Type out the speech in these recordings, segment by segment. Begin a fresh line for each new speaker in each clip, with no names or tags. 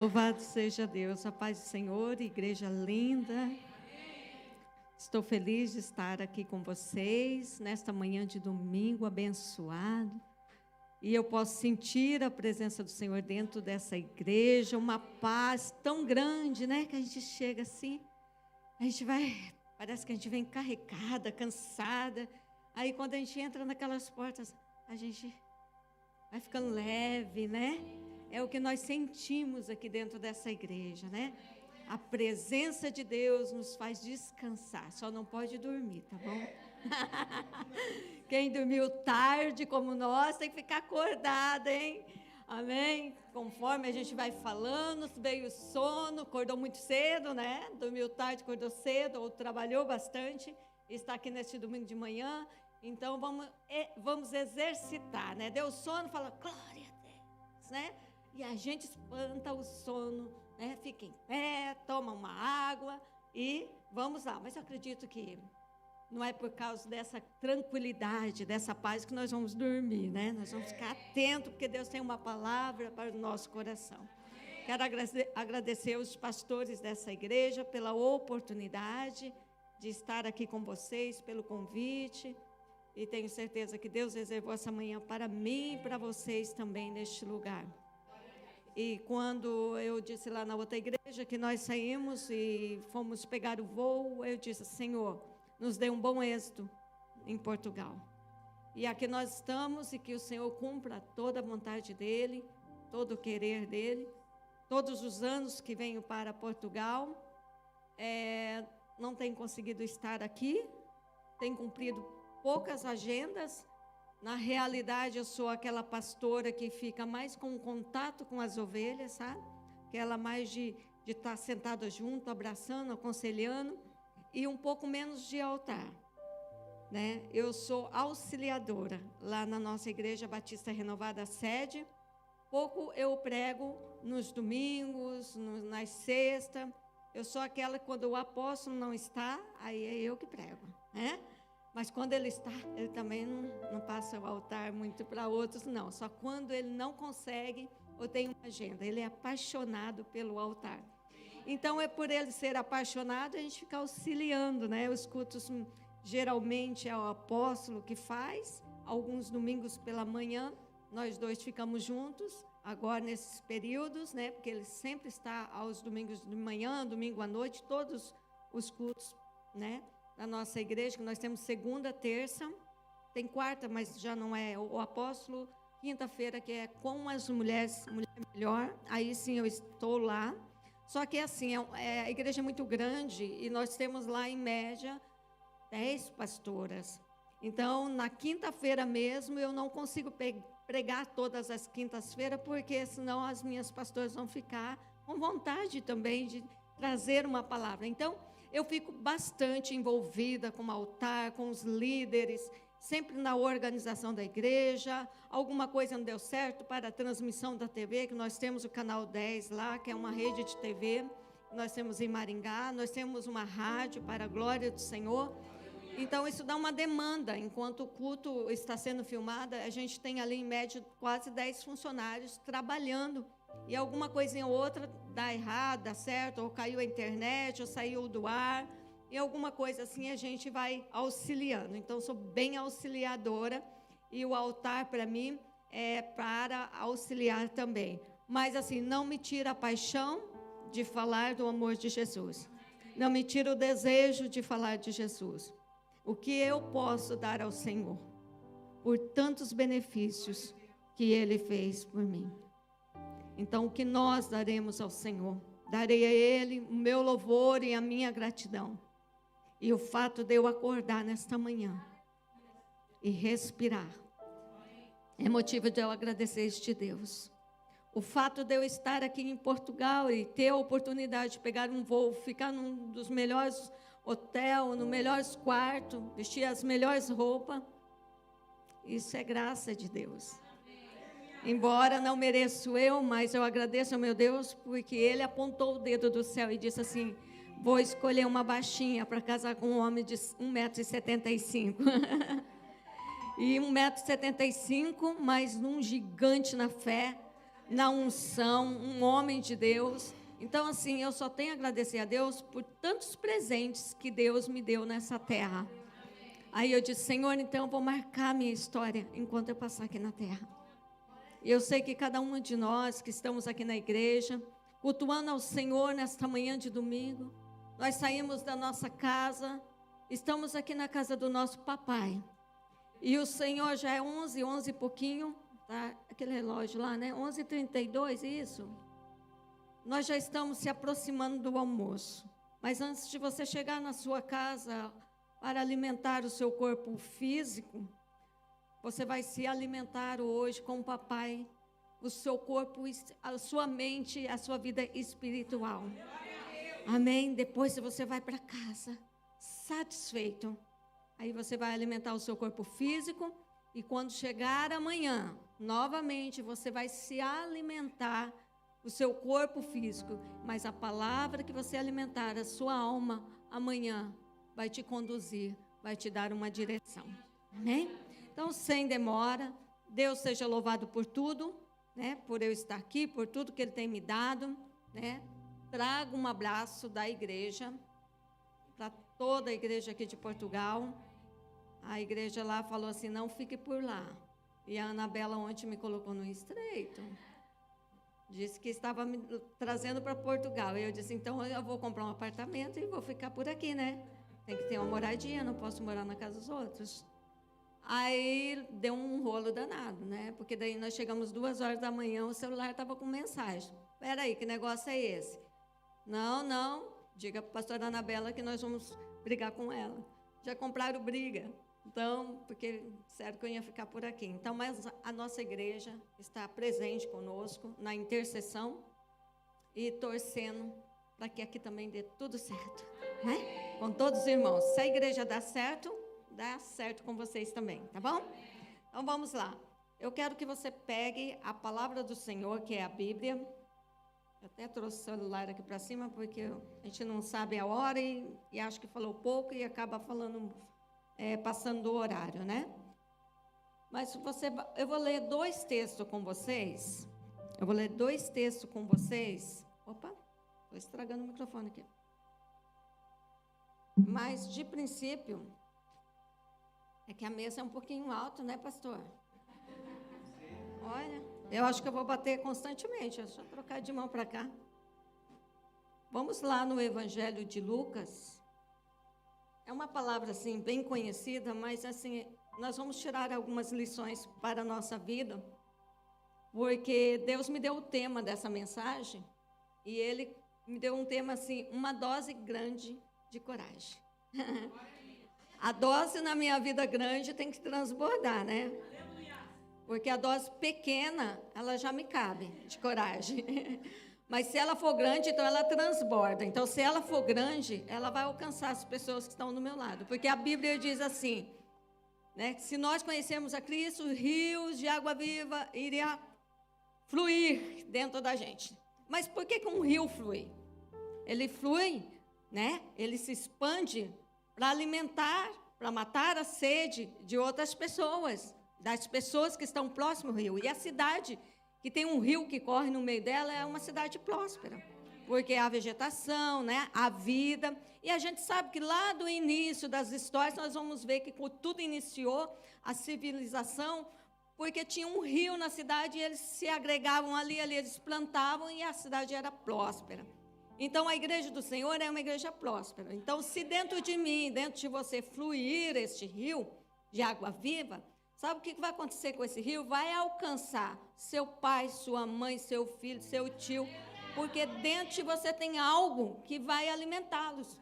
Louvado seja Deus, a paz do Senhor, igreja linda. Estou feliz de estar aqui com vocês nesta manhã de domingo abençoado. E eu posso sentir a presença do Senhor dentro dessa igreja, uma paz tão grande, né? Que a gente chega assim, a gente vai, parece que a gente vem carregada, cansada. Aí quando a gente entra naquelas portas, a gente vai ficando leve, né? É o que nós sentimos aqui dentro dessa igreja, né? A presença de Deus nos faz descansar, só não pode dormir, tá bom? Quem dormiu tarde como nós tem que ficar acordado, hein? Amém? Conforme a gente vai falando, veio o sono, acordou muito cedo, né? Dormiu tarde, acordou cedo, ou trabalhou bastante, está aqui neste domingo de manhã. Então vamos exercitar, né? Deu sono, fala glória a Deus, né? E a gente espanta o sono, né? Fica em pé, toma uma água e vamos lá. Mas eu acredito que não é por causa dessa tranquilidade, dessa paz que nós vamos dormir, né? Nós vamos ficar atentos, porque Deus tem uma palavra para o nosso coração. Quero agradecer os pastores dessa igreja pela oportunidade de estar aqui com vocês, pelo convite. E tenho certeza que Deus reservou essa manhã para mim e para vocês também neste lugar. E quando eu disse lá na outra igreja que nós saímos e fomos pegar o voo, eu disse, Senhor, nos dê um bom êxito em Portugal. E aqui nós estamos e que o Senhor cumpra toda a vontade dEle, todo o querer dEle. Todos os anos que venho para Portugal, não tenho conseguido estar aqui, tenho cumprido poucas agendas. Na realidade, eu sou aquela pastora que fica mais com contato com as ovelhas, sabe? Aquela mais de estar sentada junto, abraçando, aconselhando, e um pouco menos de altar, né? Eu sou auxiliadora lá na nossa Igreja Batista Renovada Sede. Pouco eu prego nos domingos, nas sextas. Eu sou aquela que quando o apóstolo não está, aí é eu que prego, né? Mas quando ele está, ele também não passa o altar muito para outros, não. Só quando ele não consegue, eu tenho uma agenda. Ele é apaixonado pelo altar. Então, é por ele ser apaixonado, a gente fica auxiliando, né? Os cultos, geralmente, é o apóstolo que faz. Alguns domingos pela manhã, nós dois ficamos juntos. Agora, nesses períodos, né? Porque ele sempre está aos domingos de manhã, domingo à noite, todos os cultos, né? Da nossa igreja, que nós temos segunda, terça, tem quarta, mas já não é o apóstolo, quinta-feira, que é com as mulheres, mulher melhor, aí sim eu estou lá. Só que assim, a igreja é muito grande e nós temos lá, em média, 10 pastoras. Então, na quinta-feira mesmo, eu não consigo pregar todas as quintas-feiras, porque senão as minhas pastoras vão ficar com vontade também de trazer uma palavra. Então, eu fico bastante envolvida com o altar, com os líderes, sempre na organização da igreja. Alguma coisa não deu certo para a transmissão da TV, que nós temos o Canal 10 lá, que é uma rede de TV. Nós temos em Maringá, nós temos uma rádio para a glória do Senhor. Então, isso dá uma demanda. Enquanto o culto está sendo filmado, a gente tem ali, em média, quase 10 funcionários trabalhando. E alguma coisinha ou outra dá errado, dá certo, ou caiu a internet, ou saiu do ar, e alguma coisa assim a gente vai auxiliando. Então, sou bem auxiliadora, e o altar, para mim, é para auxiliar também. Mas, assim, não me tira a paixão de falar do amor de Jesus. Não me tira o desejo de falar de Jesus. O que eu posso dar ao Senhor, por tantos benefícios que Ele fez por mim. Então, o que nós daremos ao Senhor? Darei a Ele o meu louvor e a minha gratidão. E o fato de eu acordar nesta manhã e respirar é motivo de eu agradecer este Deus. O fato de eu estar aqui em Portugal e ter a oportunidade de pegar um voo, ficar num dos melhores hotéis, no melhores quartos, vestir as melhores roupas, isso é graça de Deus. Embora não mereço eu, mas eu agradeço ao meu Deus, porque Ele apontou o dedo do céu e disse assim, vou escolher uma baixinha para casar com um homem de 1,75 m. E 1,75 m, mas num gigante na fé, na unção, um homem de Deus. Então, assim, eu só tenho a agradecer a Deus por tantos presentes que Deus me deu nessa terra. Aí eu disse, Senhor, então eu vou marcar a minha história enquanto eu passar aqui na terra. E eu sei que cada um de nós que estamos aqui na igreja, cultuando ao Senhor nesta manhã de domingo, nós saímos da nossa casa, estamos aqui na casa do nosso papai. E o Senhor já é 11 e pouquinho, tá? Aquele relógio lá, né? 11h32, isso? Nós já estamos se aproximando do almoço. Mas antes de você chegar na sua casa para alimentar o seu corpo físico, você vai se alimentar hoje com o papai, o seu corpo, a sua mente, a sua vida espiritual. Amém? Depois você vai para casa, satisfeito. Aí você vai alimentar o seu corpo físico e quando chegar amanhã, novamente você vai se alimentar o seu corpo físico, mas a palavra que você alimentar, a sua alma, amanhã vai te conduzir, vai te dar uma direção. Amém? Então, sem demora, Deus seja louvado por tudo, né? Por eu estar aqui, por tudo que Ele tem me dado, né? Trago um abraço da igreja, para toda a igreja aqui de Portugal. A igreja lá falou assim, não fique por lá. E a Anabela ontem me colocou no estreito. Disse que estava me trazendo para Portugal. E eu disse, então eu vou comprar um apartamento e vou ficar por aqui, né? Tem que ter uma moradia, não posso morar na casa dos outros. Aí deu um rolo danado, né? Porque daí nós chegamos 2h da manhã, o celular estava com mensagem. Espera aí, que negócio é esse? Não, diga para a pastora Anabela que nós vamos brigar com ela. Já compraram briga. Então, porque disseram que eu ia ficar por aqui. Então, mas a nossa igreja está presente conosco na intercessão e torcendo para que aqui também dê tudo certo, né? Com todos os irmãos. Se a igreja dá certo com vocês também, tá bom? Então, vamos lá. Eu quero que você pegue a palavra do Senhor, que é a Bíblia. Eu até trouxe o celular aqui para cima, porque a gente não sabe a hora e acho que falou pouco e acaba falando... passando do horário, né? Mas eu vou ler 2 textos com vocês. Opa, estou estragando o microfone aqui. Mas, de princípio, é que a mesa é um pouquinho alta, né, pastor? Olha, eu acho que eu vou bater constantemente. Deixa eu trocar de mão para cá. Vamos lá no Evangelho de Lucas. É uma palavra, assim, bem conhecida, mas, assim, nós vamos tirar algumas lições para a nossa vida, porque Deus me deu o tema dessa mensagem, e Ele me deu um tema, assim, uma dose grande de coragem. A dose na minha vida grande tem que transbordar, né? Porque a dose pequena, ela já me cabe de coragem. Mas se ela for grande, então ela transborda. Então, se ela for grande, ela vai alcançar as pessoas que estão do meu lado. Porque a Bíblia diz assim, né? Se nós conhecermos a Cristo, rios de água viva iriam fluir dentro da gente. Mas por que um rio flui? Ele flui, né? Ele se expande para alimentar, para matar a sede de outras pessoas, das pessoas que estão próximo ao rio. E a cidade que tem um rio que corre no meio dela, é uma cidade próspera, porque a vegetação, né, a vida, e a gente sabe que lá do início das histórias, nós vamos ver que tudo iniciou, a civilização, porque tinha um rio na cidade, e eles se agregavam ali eles plantavam, e a cidade era próspera. Então, a igreja do Senhor é uma igreja próspera. Então, se dentro de mim, dentro de você, fluir este rio de água viva, sabe o que vai acontecer com esse rio? Vai alcançar seu pai, sua mãe, seu filho, seu tio, porque dentro de você tem algo que vai alimentá-los,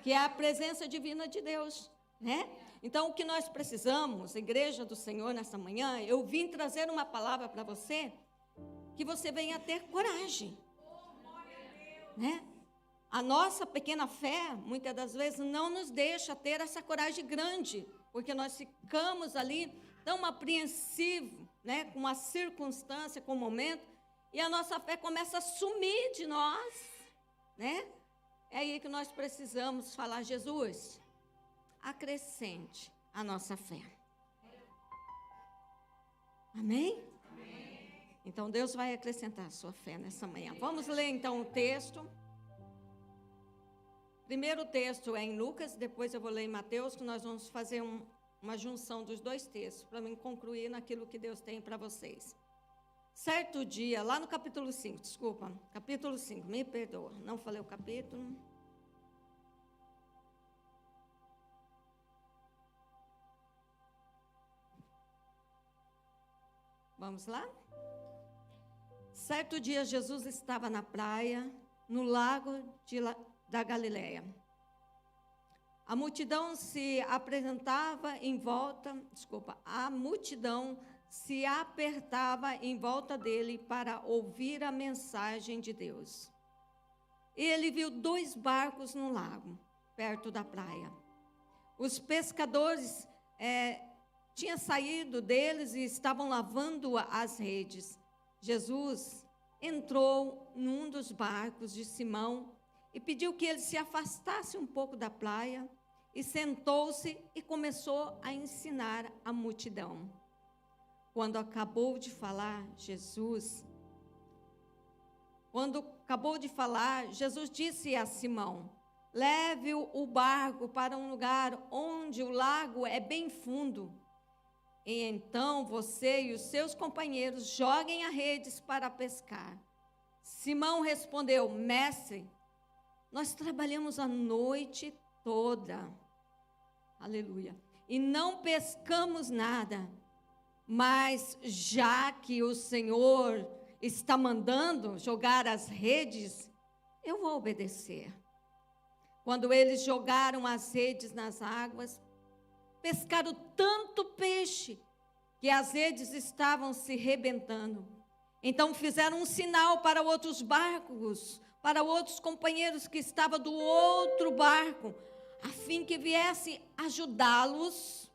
que é a presença divina de Deus, né? Então, o que nós precisamos, igreja do Senhor, nessa manhã, eu vim trazer uma palavra para você, que você venha ter coragem, né? A nossa pequena fé, muitas das vezes, não nos deixa ter essa coragem grande, porque nós ficamos ali tão apreensivos, né, com a circunstância, com o momento, e a nossa fé começa a sumir de nós, né? É aí que nós precisamos falar, Jesus, acrescente a nossa fé. Amém? Amém? Então, Deus vai acrescentar a sua fé nessa manhã. Vamos ler, então, o texto. Primeiro texto é em Lucas, depois eu vou ler em Mateus, que nós vamos fazer uma junção dos dois textos, para mim concluir naquilo que Deus tem para vocês. Certo dia, lá no capítulo 5, desculpa, capítulo 5, me perdoa, não falei o capítulo. Vamos lá? Certo dia, Jesus estava na praia, no lago da Galileia. A multidão se apresentava em volta, a multidão se apertava em volta dele para ouvir a mensagem de Deus. E ele viu 2 barcos no lago, perto da praia. Os pescadores tinham saído deles e estavam lavando as redes. Jesus entrou num dos barcos de Simão e pediu que ele se afastasse um pouco da praia e sentou-se e começou a ensinar a multidão. Quando acabou de falar, Jesus disse a Simão: leve o barco para um lugar onde o lago é bem fundo. E então você e os seus companheiros joguem as redes para pescar. Simão respondeu: mestre, nós trabalhamos a noite toda, aleluia, e não pescamos nada, mas já que o Senhor está mandando jogar as redes, eu vou obedecer. Quando eles jogaram as redes nas águas, pescaram tanto peixe que as redes estavam se rebentando. Então fizeram um sinal para outros barcos, para outros companheiros que estavam do outro barco, a fim que viesse ajudá-los.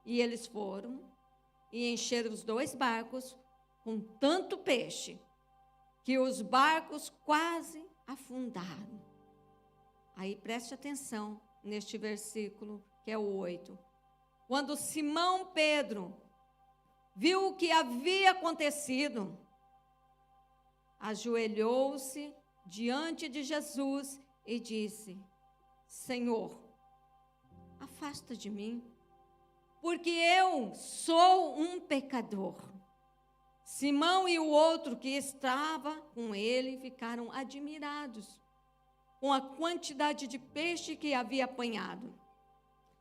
E eles foram e encheram os 2 barcos com tanto peixe que os barcos quase afundaram. Aí preste atenção neste versículo, que é o 8. Quando Simão Pedro viu o que havia acontecido, ajoelhou-se diante de Jesus e disse: Senhor, afasta de mim, porque eu sou um pecador. Simão e o outro que estava com ele ficaram admirados com a quantidade de peixe que havia apanhado.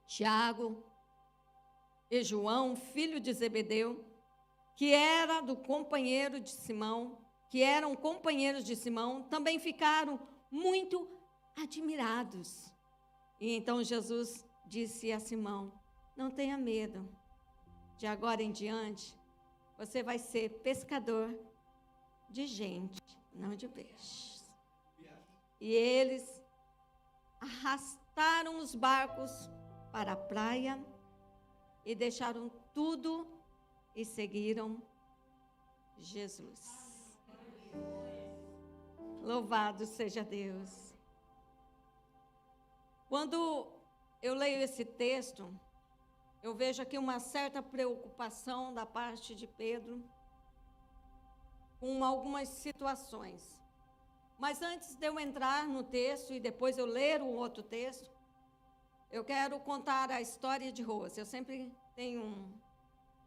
Tiago e João, filho de Zebedeu, que eram companheiros de Simão, também ficaram muito admirados. E então Jesus disse a Simão: não tenha medo, de agora em diante, você vai ser pescador de gente, não de peixes. E eles arrastaram os barcos para a praia e deixaram tudo e seguiram Jesus. Louvado seja Deus. Quando eu leio esse texto, eu vejo aqui uma certa preocupação da parte de Pedro com algumas situações. Mas antes de eu entrar no texto e depois eu ler o outro texto, eu quero contar a história de Rose. Eu sempre tenho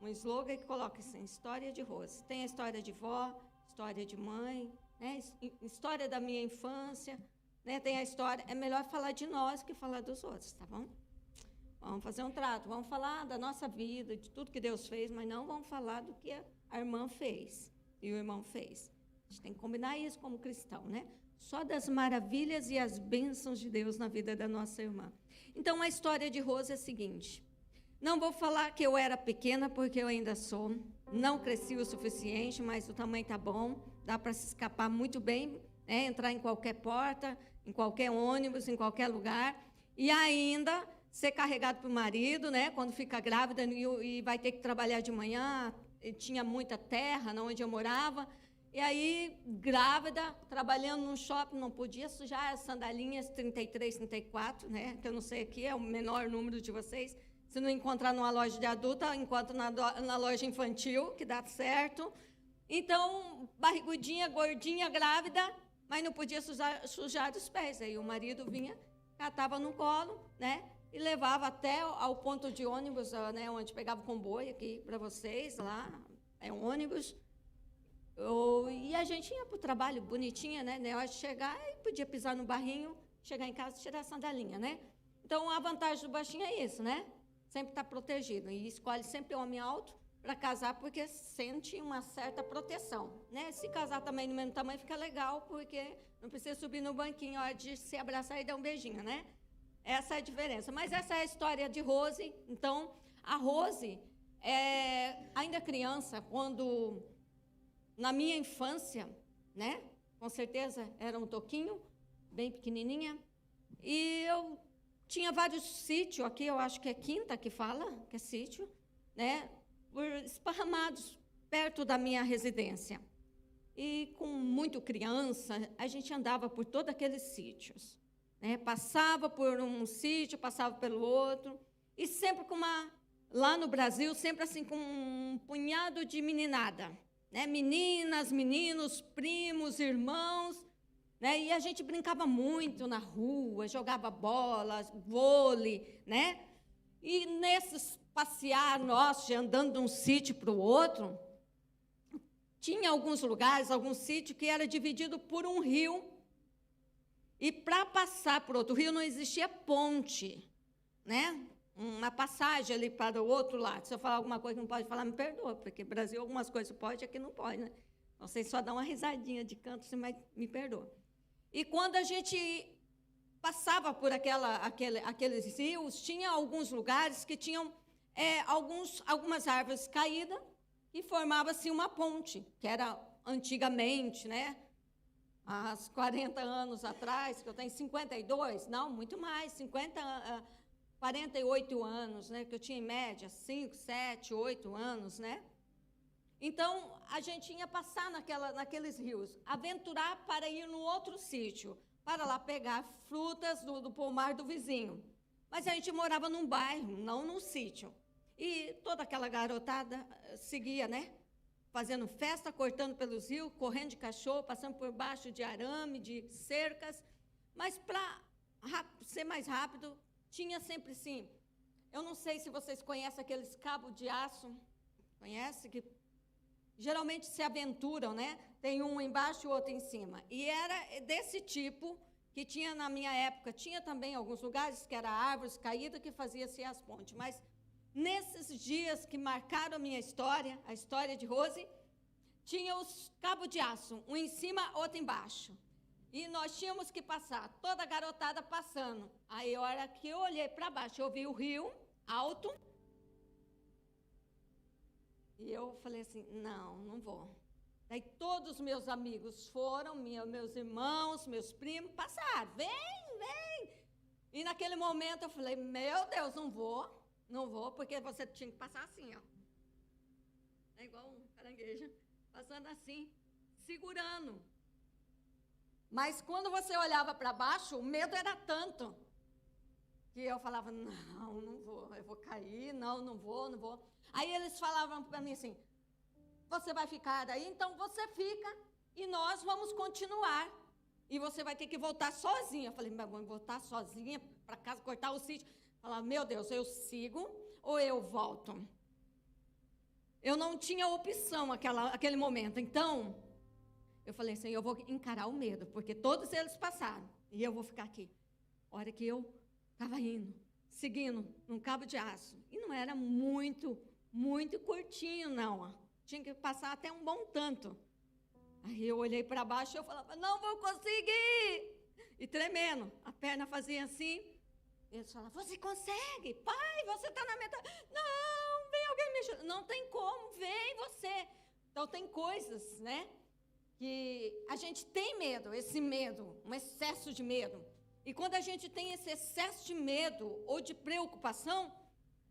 um slogan que coloca assim: história de Rose. Tem a história de vó, história de mãe, né? História da minha infância, né? Tem a história. É melhor falar de nós que falar dos outros, tá bom? Vamos fazer um trato, vamos falar da nossa vida, de tudo que Deus fez, mas não vamos falar do que a irmã fez e o irmão fez. A gente tem que combinar isso como cristão, né? Só das maravilhas e as bênçãos de Deus na vida da nossa irmã. Então, a história de Rose é a seguinte: não vou falar que eu era pequena, porque eu ainda sou, não cresci o suficiente, mas o tamanho está bom, dá para se escapar muito bem, né? Entrar em qualquer porta, em qualquer ônibus, em qualquer lugar, e ainda ser carregado pelo marido, né? Quando fica grávida e vai ter que trabalhar de manhã, tinha muita terra onde eu morava, e aí, grávida, trabalhando num shopping, não podia sujar as sandalinhas 33, 34, né? Que eu não sei aqui, é o menor número de vocês. Se não encontrar numa loja de adulta, encontra na loja infantil, que dá certo. Então, barrigudinha, gordinha, grávida, mas não podia sujar os pés. Aí o marido vinha, catava no colo, né? E levava até ao ponto de ônibus, né? Onde pegava o comboio aqui para vocês, lá, é um ônibus. E a gente ia para o trabalho bonitinha, né? Na hora de chegar, e podia pisar no barrinho, chegar em casa e tirar a sandalinha, né? Então, a vantagem do baixinho é isso, né? Sempre está protegido. E escolhe sempre homem alto para casar, porque sente uma certa proteção, né? Se casar também no mesmo tamanho, fica legal, porque não precisa subir no banquinho a hora de se abraçar e dar um beijinho, né? Essa é a diferença. Mas essa é a história de Rose. Então, a Rose, ainda criança, quando, na minha infância, né? Com certeza, era um toquinho, bem pequenininha, e eu tinha vários sítios aqui, eu acho que é Quinta que fala, que é sítio, né? Esparramados perto da minha residência. E com muito criança, a gente andava por todos aqueles sítios, né? Passava por um sítio, passava pelo outro, e sempre lá no Brasil, sempre assim com um punhado de meninada, né? Meninas, meninos, primos, irmãos, né? E a gente brincava muito na rua, jogava bola, vôlei, né? E nesses passear nosso, andando de um sítio para o outro, tinha alguns lugares, algum sítio que era dividido por um rio. E para passar por outro rio não existia ponte, né? Uma passagem ali para o outro lado. Se eu falar alguma coisa que não pode falar, me perdoa, porque no Brasil algumas coisas pode, aqui não pode, né? Então, vocês só dão uma risadinha de canto, você me perdoa. E quando a gente passava por aqueles rios, tinha alguns lugares que tinham algumas árvores caídas e formava-se uma ponte, que era antigamente, né? Há 40 anos atrás, que eu tenho 52, não, muito mais, 48 anos, né? Que eu tinha em média 5, 7, 8 anos, né? Então, a gente ia passar naqueles rios, aventurar para ir no outro sítio, para lá pegar frutas do pomar do vizinho. Mas a gente morava num bairro, não num sítio. E toda aquela garotada seguia, né? Fazendo festa, cortando pelos rios, correndo de cachorro, passando por baixo de arame, de cercas. Mas, para ser mais rápido, tinha sempre, sim. Eu não sei se vocês conhecem aqueles cabos de aço. Conhece? Que geralmente se aventuram, né? Tem um embaixo e outro em cima. E era desse tipo que tinha na minha época. Tinha também alguns lugares que eram árvores caídas que fazia-se as pontes. Mas nesses dias que marcaram a minha história, a história de Rose, tinha os cabos de aço, um em cima, outro embaixo. E nós tínhamos que passar, toda a garotada passando. Aí, a hora que eu olhei para baixo, eu vi o rio alto. E eu falei assim, não vou. Daí todos os meus amigos foram, meus irmãos, meus primos, passaram, vem. E naquele momento eu falei, meu Deus, não vou, porque você tinha que passar assim, ó. É igual um caranguejo, passando assim, segurando. Mas quando você olhava para baixo, o medo era tanto, que eu falava, não vou, eu vou cair, não vou. Aí eles falavam para mim assim, você vai ficar aí? Então você fica e nós vamos continuar. E você vai ter que voltar sozinha. Eu falei, mas vou voltar sozinha para casa, cortar o sítio. Falava, meu Deus, eu sigo ou eu volto? Eu não tinha opção aquele momento. Então, eu falei assim, eu vou encarar o medo, porque todos eles passaram. E eu vou ficar aqui. A hora que eu estava indo, seguindo num cabo de aço. E não era muito curtinho, não. Tinha que passar até um bom tanto. Aí eu olhei para baixo e eu falava, não vou conseguir! E tremendo, a perna fazia assim. Eles falavam, você consegue? Pai, você está na metade. Não, vem alguém me ajudar. Não tem como, vem você. Então, tem coisas, né, que a gente tem medo, esse medo, um excesso de medo. E quando a gente tem esse excesso de medo ou de preocupação,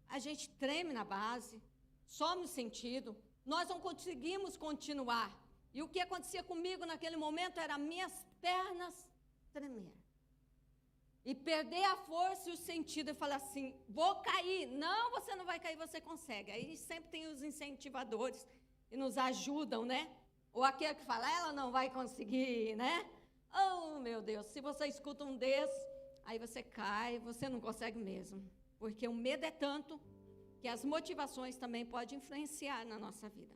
a gente treme na base, some o sentido, nós não conseguimos continuar. E o que acontecia comigo naquele momento era minhas pernas tremer. E perder a força e o sentido e falar assim, vou cair. Não, você não vai cair, você consegue. Aí sempre tem os incentivadores que nos ajudam, né? Ou aquele que fala, ela não vai conseguir, né? Oh, meu Deus, se você escuta um desses, aí você cai, você não consegue mesmo. Porque o medo é tanto que as motivações também podem influenciar na nossa vida.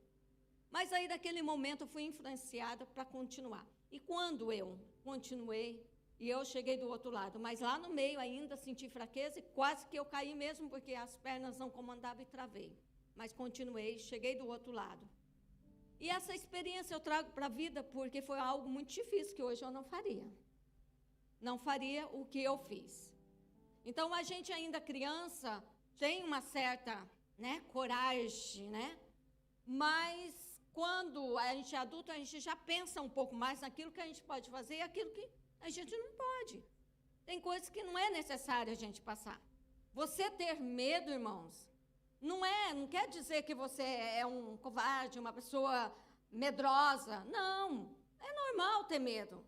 Mas aí, naquele momento, eu fui influenciada para continuar. E quando eu continuei, e eu cheguei do outro lado, mas lá no meio ainda senti fraqueza e quase que eu caí mesmo, porque as pernas não comandavam e travei. Mas continuei, cheguei do outro lado. E essa experiência eu trago para a vida porque foi algo muito difícil que hoje eu não faria. Não faria o que eu fiz. Então, a gente ainda criança tem uma certa, né, coragem, né? Mas quando a gente é adulto, a gente já pensa um pouco mais naquilo que a gente pode fazer e aquilo que a gente não pode. Tem coisas que não é necessário a gente passar. Você ter medo, irmãos, não quer dizer que você é um covarde, uma pessoa medrosa. Não, é normal ter medo.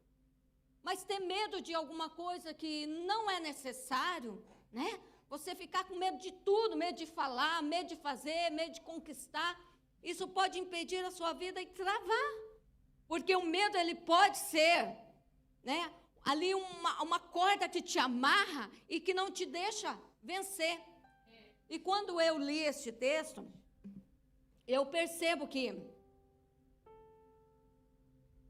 Mas ter medo de alguma coisa que não é necessário, né? Você ficar com medo de tudo, medo de falar, medo de fazer, medo de conquistar, isso pode impedir a sua vida e travar. Porque o medo, ele pode ser, né, ali uma corda que te amarra e que não te deixa vencer. E quando eu li este texto, eu percebo que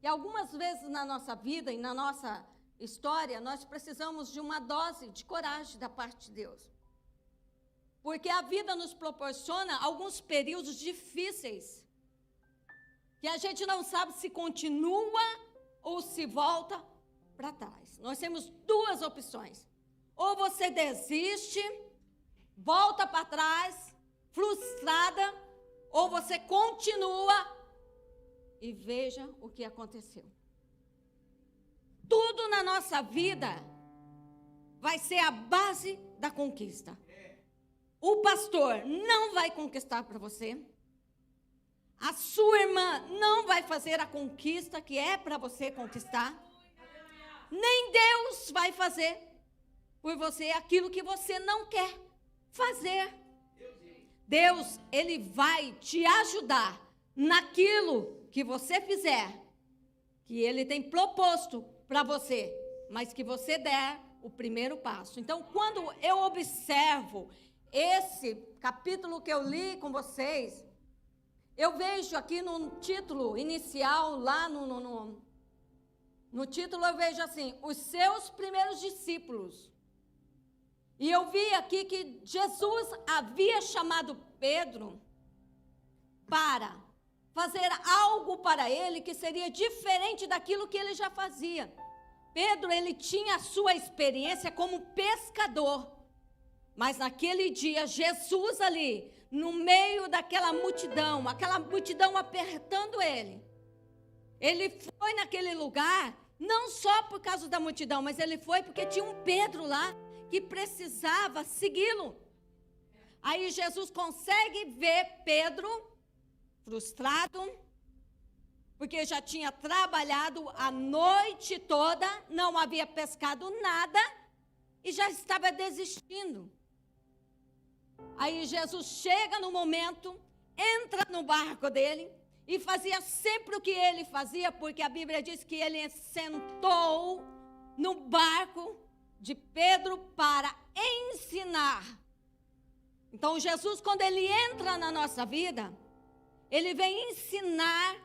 algumas vezes na nossa vida e na nossa história, nós precisamos de uma dose de coragem da parte de Deus. Porque a vida nos proporciona alguns períodos difíceis, que a gente não sabe se continua ou se volta para trás. Nós temos duas opções. Ou você desiste, volta para trás, frustrada, ou você continua e veja o que aconteceu. Tudo na nossa vida vai ser a base da conquista. O pastor não vai conquistar para você. A sua irmã não vai fazer a conquista que é para você conquistar. Nem Deus vai fazer por você aquilo que você não quer fazer. Deus, ele vai te ajudar naquilo que você fizer, que ele tem proposto para você, mas que você der o primeiro passo. Então, quando eu observo esse capítulo que eu li com vocês, eu vejo aqui no título inicial, lá no título eu vejo assim, os seus primeiros discípulos. E eu vi aqui que Jesus havia chamado Pedro para fazer algo para ele que seria diferente daquilo que ele já fazia. Pedro, ele tinha a sua experiência como pescador. Mas naquele dia, Jesus ali, no meio daquela multidão, aquela multidão apertando ele foi naquele lugar, não só por causa da multidão, mas ele foi porque tinha um Pedro lá, que precisava segui-lo. Aí Jesus consegue ver Pedro frustrado, porque já tinha trabalhado a noite toda, não havia pescado nada e já estava desistindo. Aí Jesus chega no momento, entra no barco dele e fazia sempre o que ele fazia, porque a Bíblia diz que ele sentou no barco de Pedro para ensinar. Então Jesus, quando ele entra na nossa vida, ele vem ensinar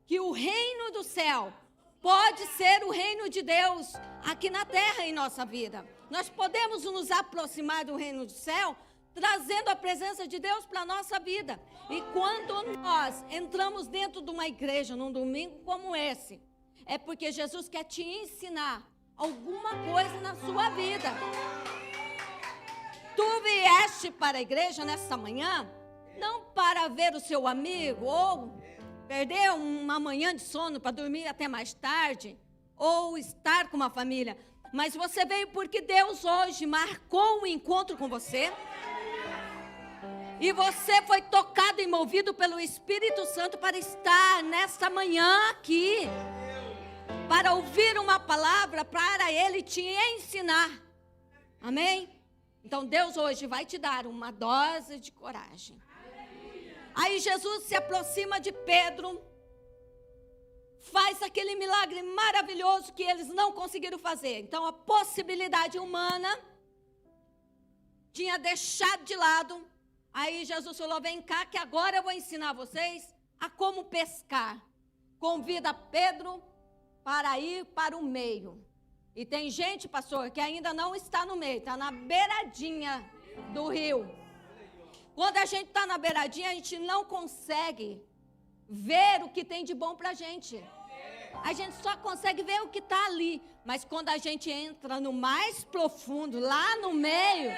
que o reino do céu pode ser o reino de Deus aqui na terra em nossa vida. Nós podemos nos aproximar do reino do céu trazendo a presença de Deus para a nossa vida. E quando nós entramos dentro de uma igreja num domingo como esse, é porque Jesus quer te ensinar alguma coisa na sua vida. Tu vieste para a igreja nessa manhã, não para ver o seu amigo, ou perder uma manhã de sono para dormir até mais tarde, ou estar com uma família, mas você veio porque Deus hoje marcou um encontro com você, e você foi tocado e movido pelo Espírito Santo para estar nesta manhã aqui, para ouvir uma palavra, para Ele te ensinar. Amém? Então Deus hoje vai te dar uma dose de coragem. Aí Jesus se aproxima de Pedro faz aquele milagre maravilhoso que eles não conseguiram fazer. Então, a possibilidade humana tinha deixado de lado. Aí Jesus falou, vem cá que agora eu vou ensinar vocês a como pescar. Convida Pedro para ir para o meio. E tem gente, pastor, que ainda não está no meio, está na beiradinha do rio. Quando a gente está na beiradinha, a gente não consegue ver o que tem de bom para a gente. A gente só consegue ver o que está ali. Mas quando a gente entra no mais profundo, lá no meio,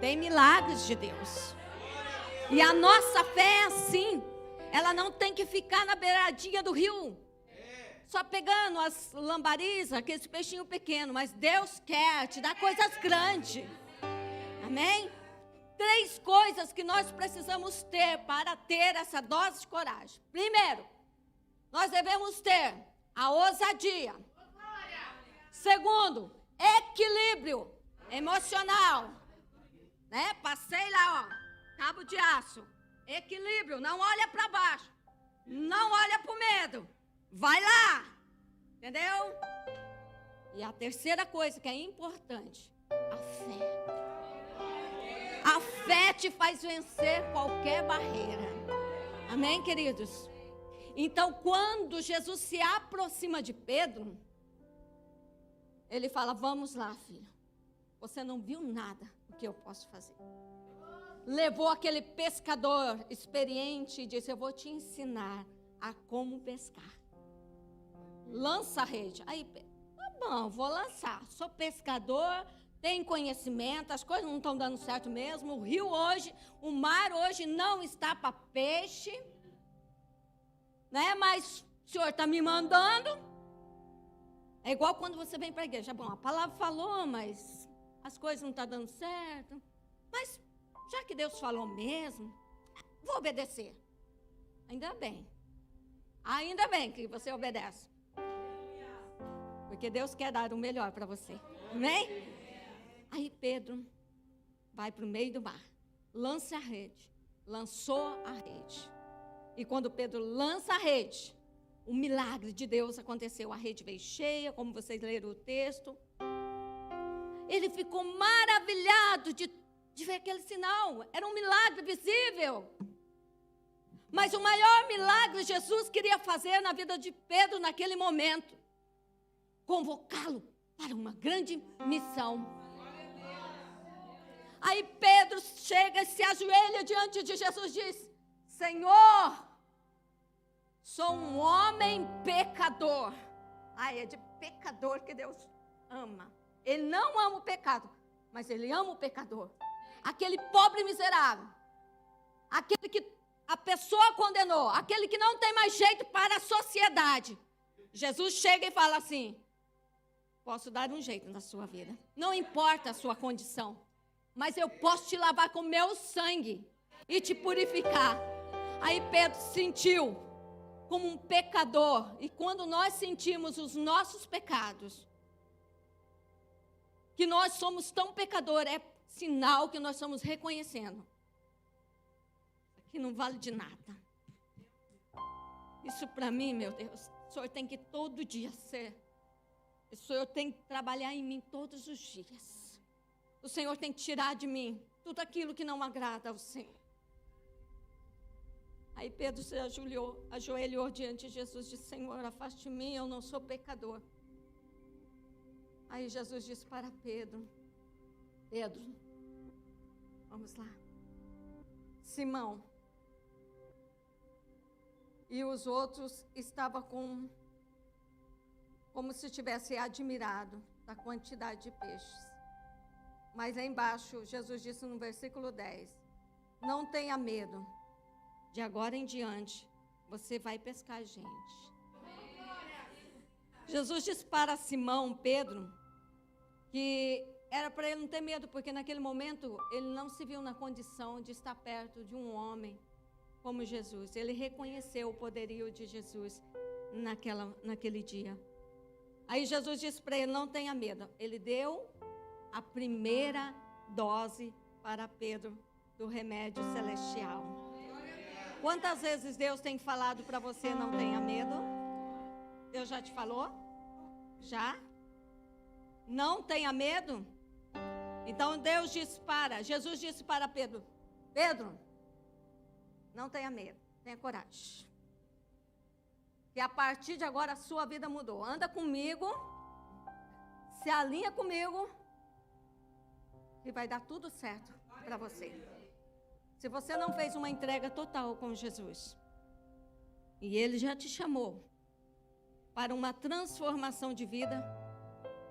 tem milagres de Deus. E a nossa fé é assim. Ela não tem que ficar na beiradinha do rio, só pegando as lambarizas, aqueles peixinhos pequenos. Mas Deus quer te dar coisas grandes. Amém? 3 coisas que nós precisamos ter para ter essa dose de coragem. Primeiro, nós devemos ter a ousadia. Segundo, equilíbrio emocional. Né? Passei lá, ó, cabo de aço. Equilíbrio, não olha para baixo. Não olha para o medo. Vai lá. Entendeu? E a terceira coisa que é importante, a fé. A fé te faz vencer qualquer barreira. Amém, queridos? Então, quando Jesus se aproxima de Pedro, ele fala, vamos lá, filho. Você não viu nada do que eu posso fazer. Levou aquele pescador experiente e disse, eu vou te ensinar a como pescar. Lança a rede. Aí, tá bom, vou lançar. Sou pescador, tenho conhecimento, as coisas não estão dando certo mesmo. O rio hoje, o mar hoje não está para peixe. Né? Mas o senhor está me mandando. É igual quando você vem para a igreja. Bom, a palavra falou, mas as coisas não estão dando certo. Mas já que Deus falou mesmo, vou obedecer. Ainda bem. Ainda bem que você obedece. Porque Deus quer dar o melhor para você. Amém? Aí Pedro vai para o meio do mar. Lança a rede. Lançou a rede. E quando Pedro lança a rede, o milagre de Deus aconteceu. A rede veio cheia, como vocês leram o texto. Ele ficou maravilhado de ver aquele sinal. Era um milagre visível. Mas o maior milagre Jesus queria fazer na vida de Pedro naquele momento. Convocá-lo para uma grande missão. Aí Pedro chega e se ajoelha diante de Jesus e diz, Senhor, sou um homem pecador. Ai, é de pecador que Deus ama. Ele não ama o pecado, mas Ele ama o pecador. Aquele pobre miserável. Aquele que a pessoa condenou. Aquele que não tem mais jeito para a sociedade. Jesus chega e fala assim, posso dar um jeito na sua vida. Não importa a sua condição, mas eu posso te lavar com meu sangue e te purificar. Aí Pedro sentiu como um pecador. E quando nós sentimos os nossos pecados, que nós somos tão pecadores, é sinal que nós estamos reconhecendo que não vale de nada. Isso para mim, meu Deus, o Senhor tem que todo dia ser. O Senhor tem que trabalhar em mim todos os dias. O Senhor tem que tirar de mim tudo aquilo que não agrada ao Senhor. Aí Pedro se ajoelhou diante de Jesus e disse, Senhor, afaste de mim, eu não sou pecador. Aí Jesus disse para Pedro, vamos lá. Simão. E os outros estavam como se tivessem admirado da quantidade de peixes. Mas lá embaixo, Jesus disse no versículo 10, não tenha medo, de agora em diante, você vai pescar gente. Jesus disse para Simão, Pedro, que era para ele não ter medo, porque naquele momento ele não se viu na condição de estar perto de um homem como Jesus. Ele reconheceu o poderio de Jesus naquele dia. Aí Jesus disse para ele, não tenha medo. Ele deu a primeira dose para Pedro do remédio celestial. Quantas vezes Deus tem falado para você, não tenha medo? Deus já te falou? Já? Não tenha medo? Então Jesus disse para Pedro, Pedro, não tenha medo, tenha coragem. Que a partir de agora a sua vida mudou. Anda comigo, se alinha comigo, e vai dar tudo certo para você. Se você não fez uma entrega total com Jesus, e Ele já te chamou para uma transformação de vida,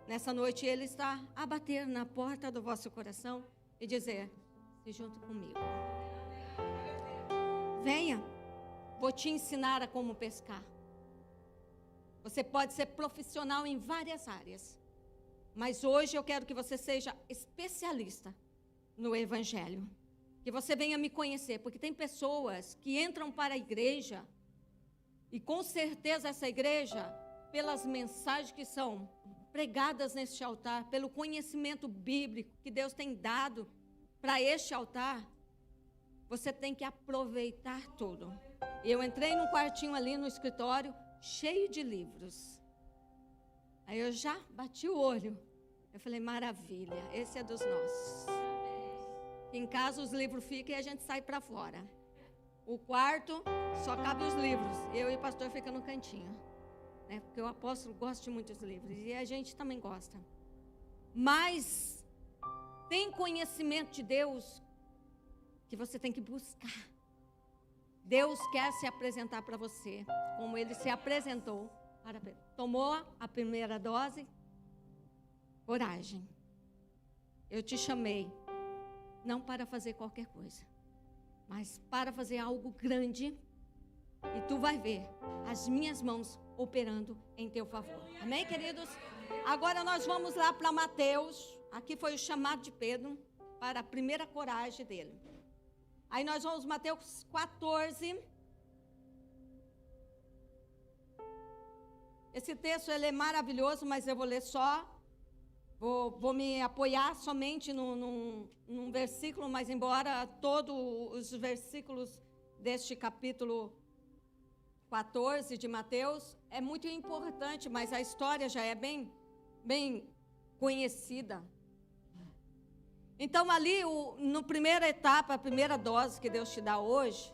nessa noite Ele está a bater na porta do vosso coração e dizer, se junte comigo. Venha, vou te ensinar a como pescar. Você pode ser profissional em várias áreas, mas hoje eu quero que você seja especialista no Evangelho. Que você venha me conhecer, porque tem pessoas que entram para a igreja, e com certeza essa igreja, pelas mensagens que são pregadas neste altar, pelo conhecimento bíblico que Deus tem dado para este altar, você tem que aproveitar tudo. Eu entrei num quartinho ali no escritório, cheio de livros. Aí eu já bati o olho. Eu falei, maravilha, esse é dos nossos. Em casa os livros ficam e a gente sai para fora. O quarto só cabe os livros. Eu e o pastor ficam no cantinho, né? Porque o apóstolo gosta de muitos livros e a gente também gosta. Mas tem conhecimento de Deus que você tem que buscar. Deus quer se apresentar para você, como Ele se apresentou para Pedro. Tomou a primeira dose, coragem. Eu te chamei, não para fazer qualquer coisa, mas para fazer algo grande, e tu vai ver as minhas mãos operando em teu favor. Amém, queridos? Agora nós vamos lá para Mateus. Aqui foi o chamado de Pedro para a primeira coragem dele. Aí nós vamos Mateus 14. Esse texto ele é maravilhoso, mas eu vou ler só. Vou me apoiar somente num versículo, mas embora todos os versículos deste capítulo 14 de Mateus é muito importante, mas a história já é bem conhecida. Então ali, na primeira etapa, a primeira dose que Deus te dá hoje,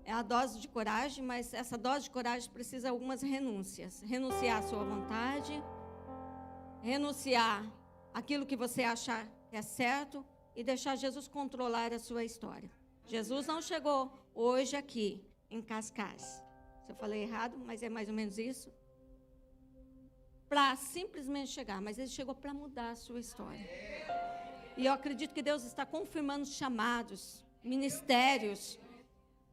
é a dose de coragem, mas essa dose de coragem precisa de algumas renúncias. Renunciar à sua vontade, renunciar aquilo que você achar que é certo e deixar Jesus controlar a sua história. Jesus não chegou hoje aqui em Cascais. Se eu falei errado, mas é mais ou menos isso. Para simplesmente chegar, mas Ele chegou para mudar a sua história. E eu acredito que Deus está confirmando chamados, ministérios,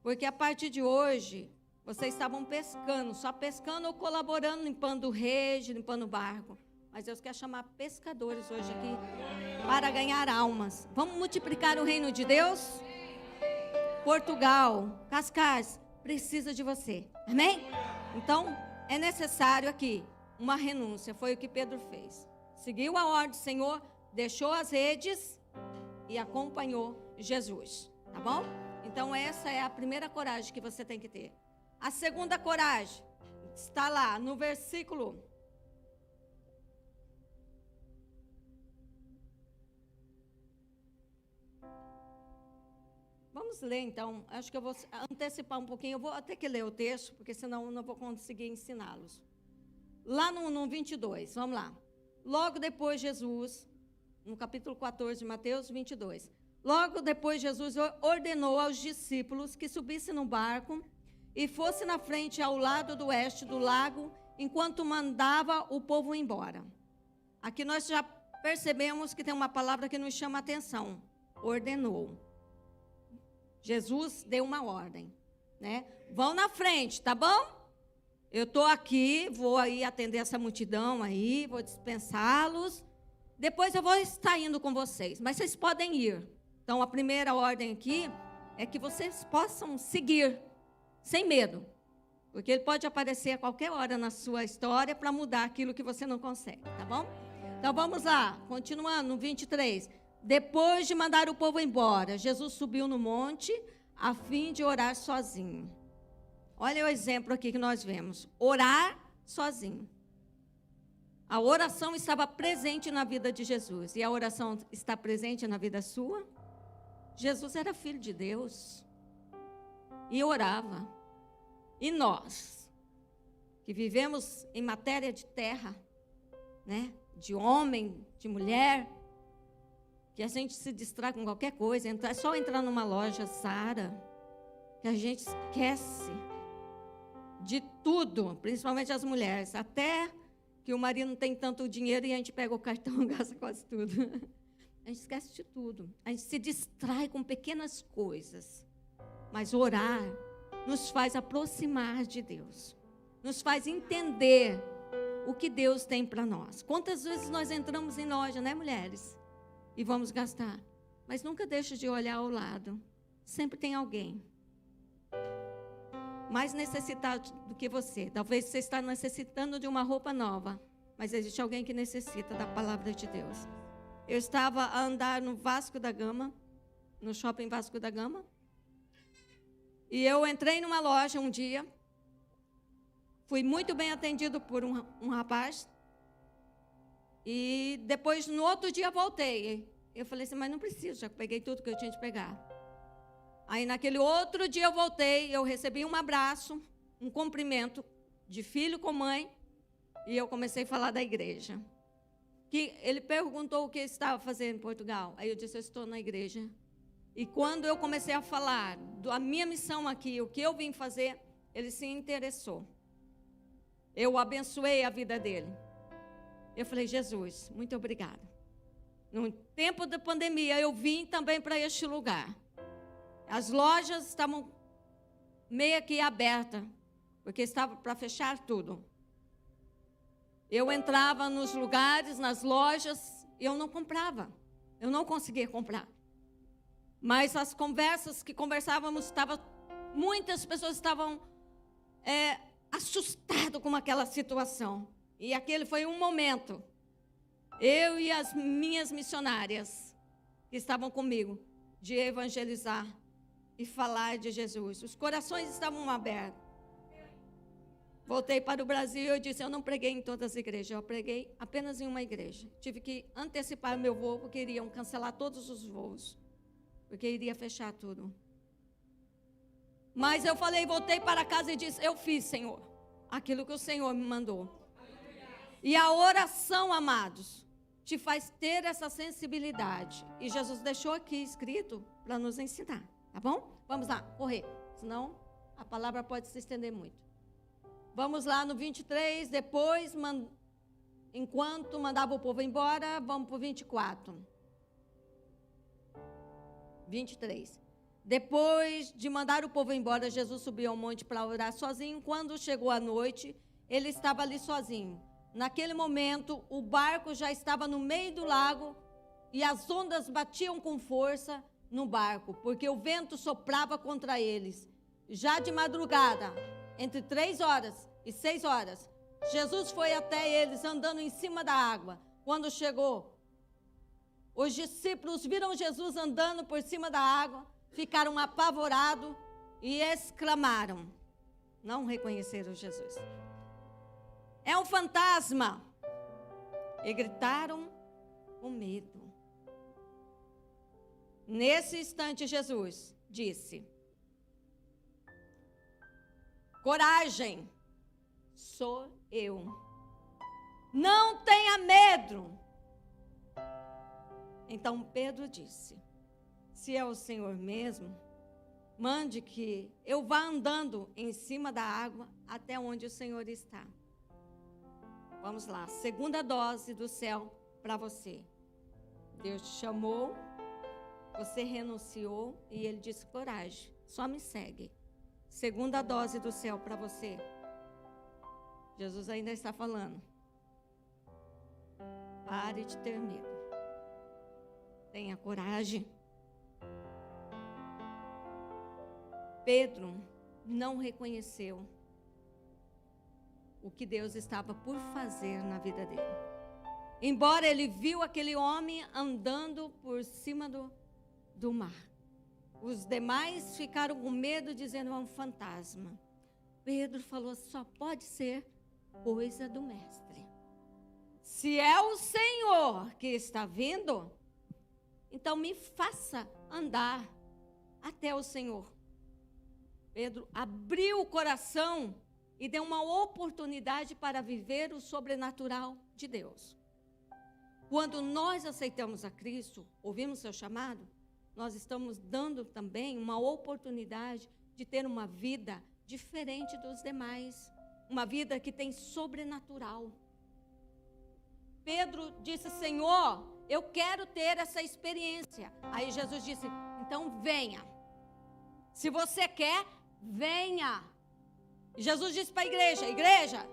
porque a partir de hoje, vocês estavam pescando, só pescando ou colaborando, limpando rede, limpando barco. Mas Deus quer chamar pescadores hoje aqui para ganhar almas. Vamos multiplicar o reino de Deus? Portugal, Cascais, precisa de você. Amém? Então, é necessário aqui uma renúncia. Foi o que Pedro fez. Seguiu a ordem do Senhor, deixou as redes e acompanhou Jesus. Tá bom? Então, essa é a primeira coragem que você tem que ter. A segunda coragem está lá no versículo... Vamos ler então, acho que eu vou antecipar um pouquinho, eu vou ter que ler o texto, porque senão eu não vou conseguir ensiná-los. Lá no 22, vamos lá. Logo depois Jesus, no capítulo 14 de Mateus 22, logo depois Jesus ordenou aos discípulos que subissem no barco e fosse na frente ao lado do oeste do lago, enquanto mandava o povo embora. Aqui nós já percebemos que tem uma palavra que nos chama a atenção, ordenou. Jesus deu uma ordem, né? Vão na frente, tá bom? Eu estou aqui, vou aí atender essa multidão aí, vou dispensá-los. Depois eu vou estar indo com vocês, mas vocês podem ir. Então, a primeira ordem aqui é que vocês possam seguir, sem medo. Porque ele pode aparecer a qualquer hora na sua história para mudar aquilo que você não consegue, tá bom? Então, vamos lá, continuando no 23. Depois de mandar o povo embora, Jesus subiu no monte a fim de orar sozinho. Olha o exemplo aqui que nós vemos. Orar sozinho. A oração estava presente na vida de Jesus. E a oração está presente na vida sua? Jesus era filho de Deus. E orava. E nós, que vivemos em matéria de terra, né? De homem, de mulher, que a gente se distrai com qualquer coisa, é só entrar numa loja Zara, que a gente esquece de tudo, principalmente as mulheres, até que o marido não tem tanto dinheiro e a gente pega o cartão e gasta quase tudo. A gente esquece de tudo, a gente se distrai com pequenas coisas, mas orar nos faz aproximar de Deus, nos faz entender o que Deus tem para nós. Quantas vezes nós entramos em loja, né, mulheres? E vamos gastar. Mas nunca deixe de olhar ao lado. Sempre tem alguém mais necessitado do que você. Talvez você está necessitando de uma roupa nova, mas existe alguém que necessita da palavra de Deus. Eu estava a andar no Vasco da Gama, no shopping Vasco da Gama, e eu entrei numa loja um dia, fui muito bem atendido por um rapaz, e depois, no outro dia, voltei. Eu falei assim, mas não preciso, já peguei tudo que eu tinha de pegar. Aí, naquele outro dia, eu voltei, eu recebi um abraço, um cumprimento de filho com mãe, e eu comecei a falar da igreja. Que ele perguntou o que eu estava fazendo em Portugal. Aí eu disse, eu estou na igreja. E quando eu comecei a falar da minha missão aqui, o que eu vim fazer, ele se interessou. Eu abençoei a vida dele. Eu falei, Jesus, muito obrigada. No tempo da pandemia, eu vim também para este lugar. As lojas estavam meio que abertas, porque estava para fechar tudo. Eu entrava nos lugares, nas lojas, e eu não comprava. Eu não conseguia comprar. Mas as conversas que conversávamos, muitas pessoas estavam assustadas com aquela situação. E aquele foi um momento. Eu e as minhas missionárias que estavam comigo, de evangelizar e falar de Jesus. Os corações estavam abertos. Voltei para o Brasil e eu disse, eu não preguei em todas as igrejas, eu preguei apenas em uma igreja. Tive que antecipar o meu voo, porque iriam cancelar todos os voos, porque iria fechar tudo. Mas eu falei, voltei para casa e disse, eu fiz, Senhor, aquilo que o Senhor me mandou. E a oração, amados, te faz ter essa sensibilidade. E Jesus deixou aqui escrito para nos ensinar, tá bom? Vamos lá, correr, senão a palavra pode se estender muito. Vamos lá no 23, depois, enquanto mandava o povo embora, vamos para o 24. 23. Depois de mandar o povo embora, Jesus subiu ao monte para orar sozinho. Quando chegou a noite, ele estava ali sozinho. Naquele momento, o barco já estava no meio do lago e as ondas batiam com força no barco, porque o vento soprava contra eles. Já de madrugada, entre 3 horas e 6 horas, Jesus foi até eles andando em cima da água. Quando chegou, os discípulos viram Jesus andando por cima da água, ficaram apavorados e exclamaram. Não reconheceram Jesus. É um fantasma. E gritaram com medo. Nesse instante, Jesus disse, coragem, sou eu. Não tenha medo. Então Pedro disse, se é o Senhor mesmo, mande que eu vá andando em cima da água até onde o Senhor está. Vamos lá, segunda dose do céu para você. Deus te chamou, você renunciou e Ele disse, coragem, só me segue. Segunda dose do céu para você. Jesus ainda está falando. Pare de ter medo. Tenha coragem. Pedro não reconheceu o que Deus estava por fazer na vida dele. Embora ele viu aquele homem andando por cima do mar. Os demais ficaram com medo, dizendo, é um fantasma. Pedro falou, só pode ser coisa do mestre. Se é o Senhor que está vindo, então me faça andar até o Senhor. Pedro abriu o coração e deu uma oportunidade para viver o sobrenatural de Deus. Quando nós aceitamos a Cristo, ouvimos seu chamado, nós estamos dando também uma oportunidade de ter uma vida diferente dos demais. Uma vida que tem sobrenatural. Pedro disse: Senhor, eu quero ter essa experiência. Aí Jesus disse: então venha. Se você quer, venha. E Jesus disse para a igreja: igreja,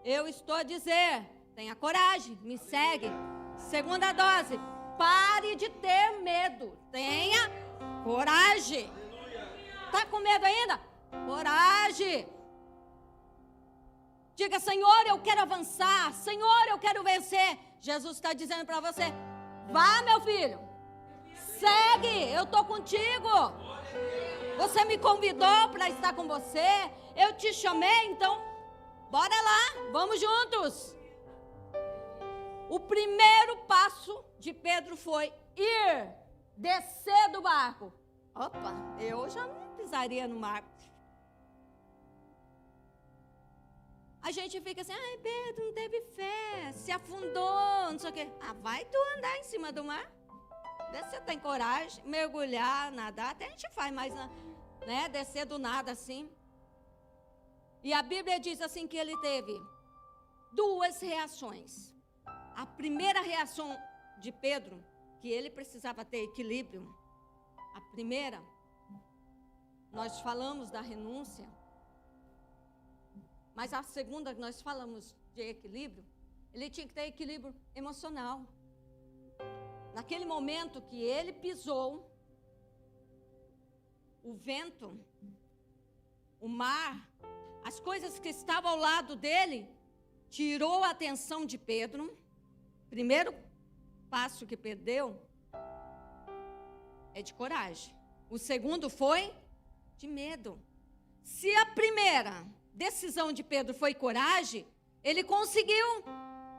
eu estou a dizer, tenha coragem, me segue. Segunda dose, pare de ter medo. Tenha coragem. Está com medo ainda? Coragem. Diga: Senhor, eu quero avançar. Senhor, eu quero vencer. Jesus está dizendo para você: vá, meu filho. Segue, eu estou contigo. Você me convidou para estar com você. Eu te chamei, então, bora lá, vamos juntos. O primeiro passo de Pedro foi ir, descer do barco. Opa, eu já não pisaria no mar. A gente fica assim: ai, Pedro não teve fé, se afundou, não sei o quê. Ah, vai tu andar em cima do mar. Você tem coragem, mergulhar, nadar, até a gente faz, mas, né, descer do nada assim. E a Bíblia diz assim que ele teve duas reações. A primeira reação de Pedro, que ele precisava ter equilíbrio. A primeira, nós falamos da renúncia. Mas a segunda, que nós falamos de equilíbrio, ele tinha que ter equilíbrio emocional. Naquele momento que ele pisou, o vento, o mar, as coisas que estavam ao lado dele, tirou a atenção de Pedro. Primeiro passo que Pedro deu é de coragem. O segundo foi de medo. Se a primeira decisão de Pedro foi coragem, ele conseguiu,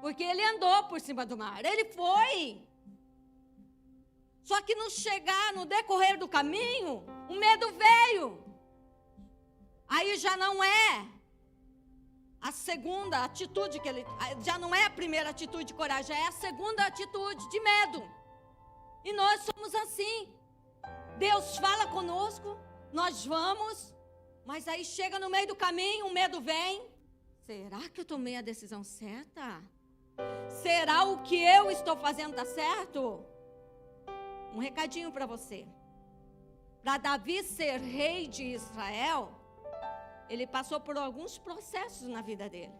porque ele andou por cima do mar, ele foi. Só que no decorrer do caminho, o medo veio. Aí já não é a segunda atitude que ele, já não é a primeira atitude de coragem, é a segunda atitude de medo. E nós somos assim. Deus fala conosco, nós vamos, mas aí chega no meio do caminho, o medo vem. Será que eu tomei a decisão certa? Será o que eu estou fazendo está certo? Um recadinho para você. Para Davi ser rei de Israel, ele passou por alguns processos na vida dele.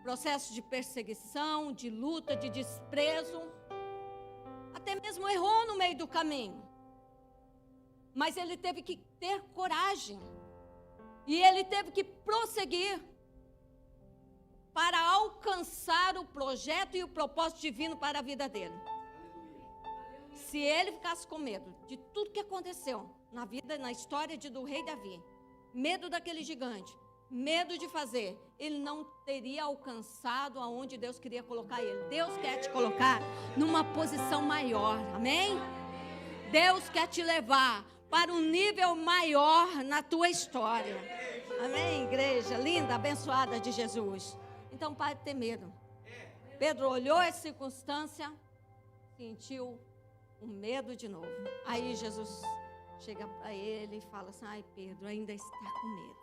Processos de perseguição, de luta, de desprezo. Até mesmo errou no meio do caminho. Mas ele teve que ter coragem. E ele teve que prosseguir para alcançar o projeto e o propósito divino para a vida dele. Se ele ficasse com medo de tudo que aconteceu na vida, na história do rei Davi, medo daquele gigante, medo de fazer, ele não teria alcançado aonde Deus queria colocar ele. Deus quer te colocar numa posição maior, amém? Deus quer te levar para um nível maior na tua história, amém, igreja linda, abençoada de Jesus. Então pare de ter medo. Pedro olhou essa circunstância, sentiu o medo de novo. Aí Jesus chega para ele e fala assim: ai, Pedro, ainda está com medo.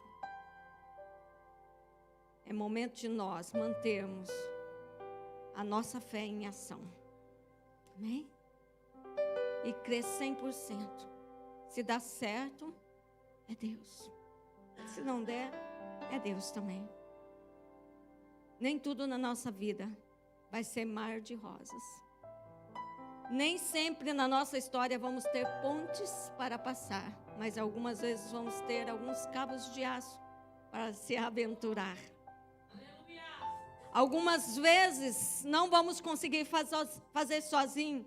É momento de nós mantermos a nossa fé em ação. Amém? E crer 100%. Se dá certo, é Deus. Se não der, é Deus também. Nem tudo na nossa vida vai ser mar de rosas. Nem sempre na nossa história vamos ter pontes para passar, mas algumas vezes vamos ter alguns cabos de aço para se aventurar. Algumas vezes não vamos conseguir fazer sozinho.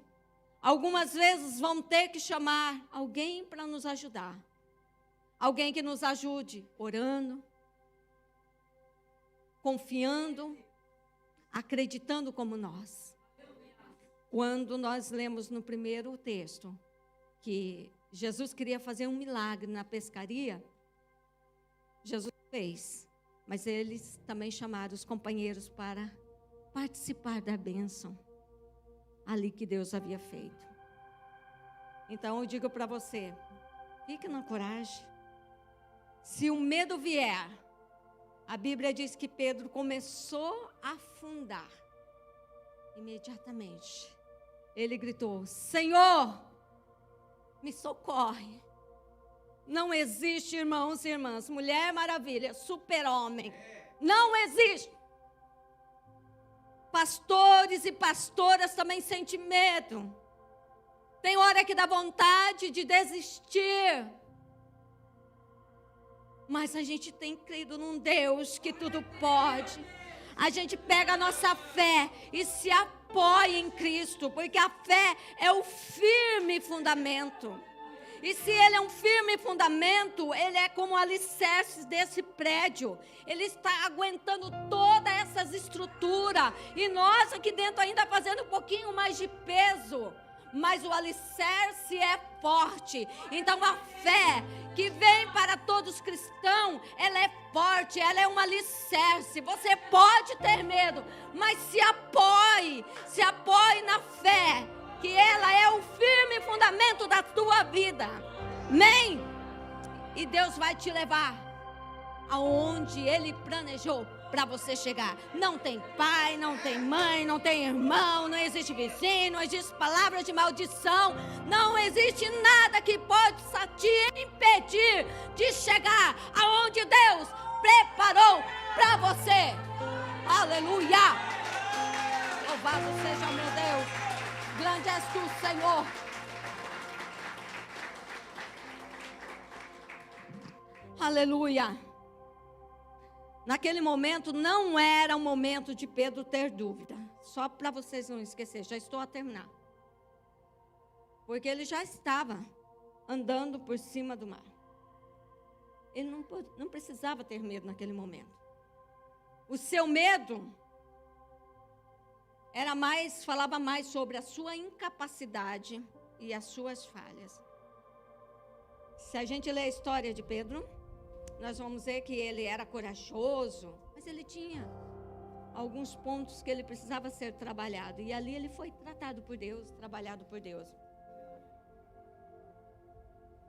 Algumas vezes vamos ter que chamar alguém para nos ajudar. Alguém que nos ajude orando, confiando, acreditando como nós. Quando nós lemos no primeiro texto que Jesus queria fazer um milagre na pescaria, Jesus fez, mas eles também chamaram os companheiros para participar da bênção ali que Deus havia feito. Então eu digo para você, fique na coragem. Se o medo vier, a Bíblia diz que Pedro começou a afundar. Imediatamente, ele gritou: Senhor, me socorre. Não existe, irmãos e irmãs, Mulher Maravilha, super-homem. Não existe. Pastores e pastoras também sentem medo. Tem hora que dá vontade de desistir. Mas a gente tem crido num Deus que tudo pode. A gente pega a nossa fé e se apoia em Cristo, porque a fé é o firme fundamento. E se ele é um firme fundamento, ele é como o alicerce desse prédio. Ele está aguentando todas essas estruturas. E nós aqui dentro ainda fazendo um pouquinho mais de peso. Mas o alicerce é forte. Então a fé que vem para todos os cristãos, ela é forte, ela é um alicerce. Você pode ter medo, mas se apoie na fé, que ela é o firme fundamento da tua vida. Amém? E Deus vai te levar aonde Ele planejou para você chegar. Não tem pai, não tem mãe, não tem irmão, não existe vizinho, não existe palavra de maldição, não existe nada que possa te impedir de chegar aonde Deus preparou para você. Aleluia! Louvado seja o meu Deus. Grande és tu, Senhor. Aleluia. Naquele momento não era o momento de Pedro ter dúvida. Só para vocês não esquecerem, já estou a terminar. Porque ele já estava andando por cima do mar. Ele não precisava ter medo naquele momento. O seu medo falava mais sobre a sua incapacidade e as suas falhas. Se a gente ler a história de Pedro, nós vamos ver que ele era corajoso, mas ele tinha alguns pontos que ele precisava ser trabalhado. E ali ele foi tratado por Deus, trabalhado por Deus.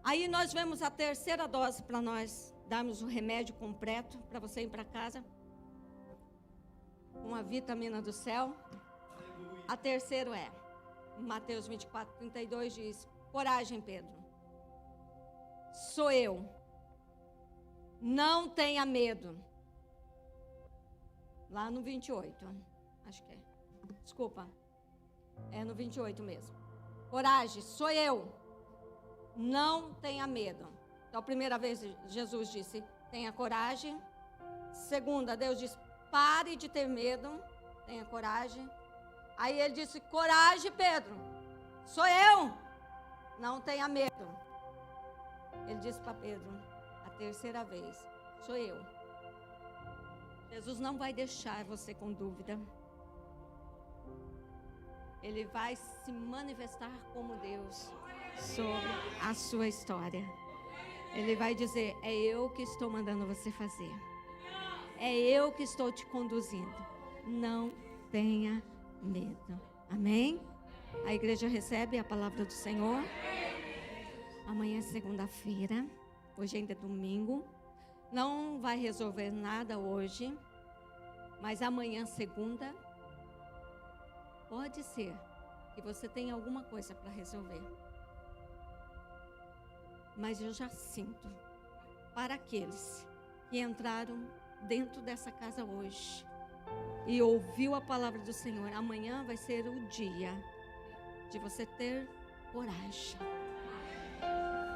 Aí nós vemos a terceira dose para nós darmos o remédio completo para você ir para casa. Com a vitamina do céu. A terceira é, Mateus 24:32 diz: coragem, Pedro. Sou eu. Não tenha medo. Lá no 28, acho que é. Desculpa. É no 28 mesmo. Coragem, sou eu. Não tenha medo. Então, a primeira vez Jesus disse: tenha coragem. Segunda, Deus disse: pare de ter medo. Tenha coragem. Aí ele disse: coragem, Pedro. Sou eu. Não tenha medo. Ele disse para Pedro, a terceira vez: sou eu. Jesus não vai deixar você com dúvida. Ele vai se manifestar como Deus sobre a sua história. Ele vai dizer: é eu que estou mandando você fazer. É eu que estou te conduzindo. Não tenha medo. Amém? A igreja recebe a palavra do Senhor. Amanhã é segunda-feira. Hoje ainda é domingo. Não vai resolver nada hoje. Mas amanhã, segunda, pode ser que você tenha alguma coisa para resolver. Mas eu já sinto, para aqueles que entraram dentro dessa casa hoje e ouviu a palavra do Senhor, amanhã vai ser o dia de você ter coragem.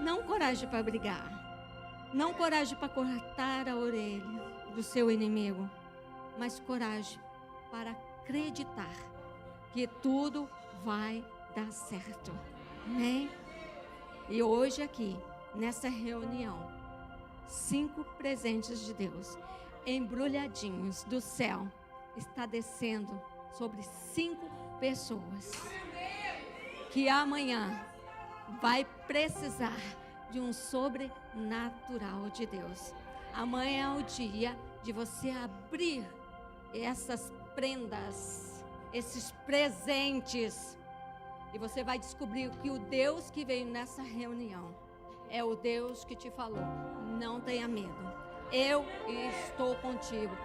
Não coragem para brigar, não coragem para cortar a orelha do seu inimigo, mas coragem para acreditar que tudo vai dar certo. Amém? E hoje aqui, nessa reunião, 5 presentes de Deus. embrulhadinhos do céu está descendo sobre 5 pessoas que amanhã vai precisar de um sobrenatural de Deus. Amanhã é o dia de você abrir essas prendas, esses presentes, e você vai descobrir que o Deus que veio nessa reunião é o Deus que te falou: não tenha medo, eu estou contigo,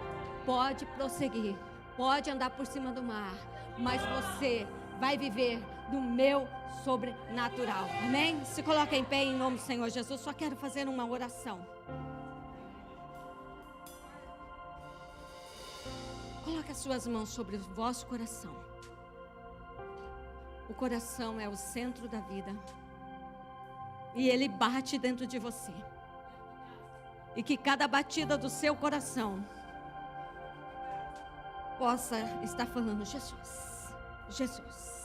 pode prosseguir, pode andar por cima do mar, mas você vai viver do meu sobrenatural. Amém? Se coloca em pé em nome do Senhor Jesus. Só quero fazer uma oração. Coloque as suas mãos sobre o vosso coração. O coração é o centro da vida, e ele bate dentro de você, e que cada batida do seu coração possa estar falando: Jesus, Jesus.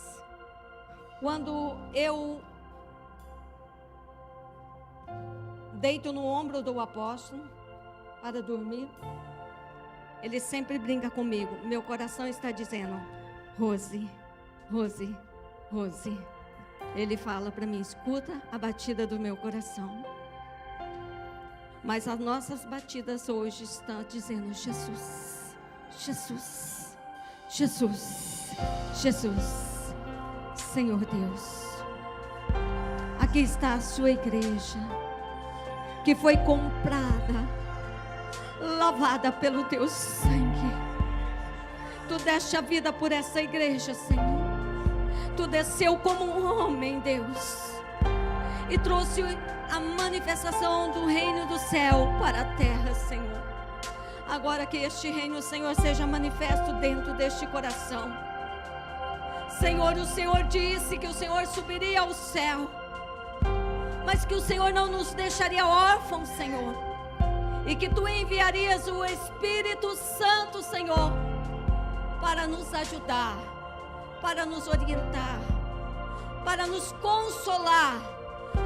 Quando eu deito no ombro do apóstolo para dormir, ele sempre brinca comigo. Meu coração está dizendo: Rose, Rose, Rose. Ele fala para mim: escuta a batida do meu coração. Mas as nossas batidas hoje estão dizendo: Jesus, Jesus, Jesus, Jesus. Senhor Deus, aqui está a sua igreja, que foi comprada, lavada pelo teu sangue. Tu deste a vida por essa igreja, Senhor. Tu desceu como um homem, Deus, e trouxe a manifestação do reino do céu para a terra, Senhor. Agora que este reino, Senhor, seja manifesto dentro deste coração. Senhor, o Senhor disse que o Senhor subiria ao céu, mas que o Senhor não nos deixaria órfãos, Senhor, e que Tu enviarias o Espírito Santo, Senhor, para nos ajudar, para nos orientar, para nos consolar,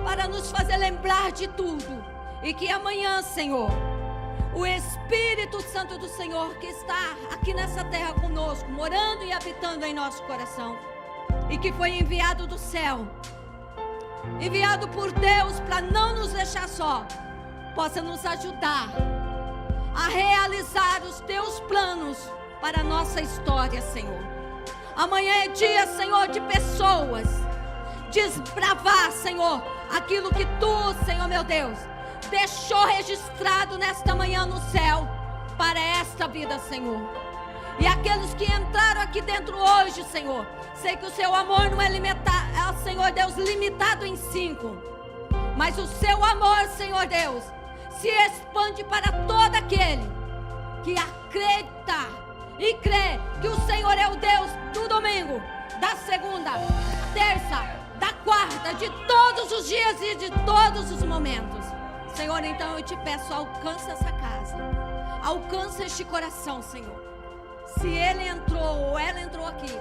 para nos fazer lembrar de tudo, e que amanhã, Senhor, o Espírito Santo do Senhor, que está aqui nessa terra conosco, morando e habitando em nosso coração, e que foi enviado do céu, enviado por Deus para não nos deixar só, possa nos ajudar a realizar os Teus planos para a nossa história, Senhor. Amanhã é dia, Senhor, de pessoas desbravar, Senhor, aquilo que Tu, Senhor meu Deus, deixou registrado nesta manhã no céu para esta vida, Senhor. E aqueles que entraram aqui dentro hoje, Senhor, sei que o Seu amor não é limitado, Senhor Deus, limitado em 5, mas o Seu amor, Senhor Deus, se expande para todo aquele que acredita e crê que o Senhor é o Deus do domingo, da segunda, da terça, da quarta, de todos os dias e de todos os momentos. Senhor, então eu te peço, alcança essa casa, alcança este coração, Senhor. Se ele entrou ou ela entrou aqui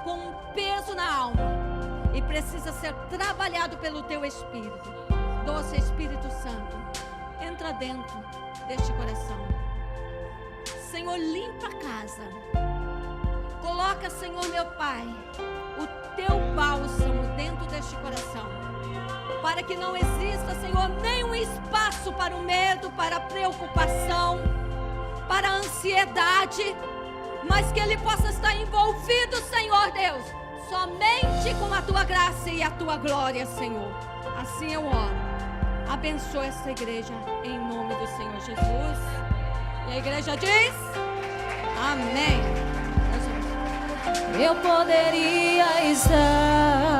com um peso na alma e precisa ser trabalhado pelo Teu Espírito, doce Espírito Santo, entra dentro deste coração. Senhor, limpa a casa. Coloca, Senhor meu Pai, o Teu bálsamo dentro deste coração, para que não exista, Senhor, nenhum espaço para o medo, para a preocupação, para a ansiedade, mas que ele possa estar envolvido, Senhor Deus, somente com a Tua graça e a Tua glória, Senhor. Assim eu oro. Abençoa essa igreja em nome do Senhor Jesus. E a igreja diz: amém.
Eu poderia estar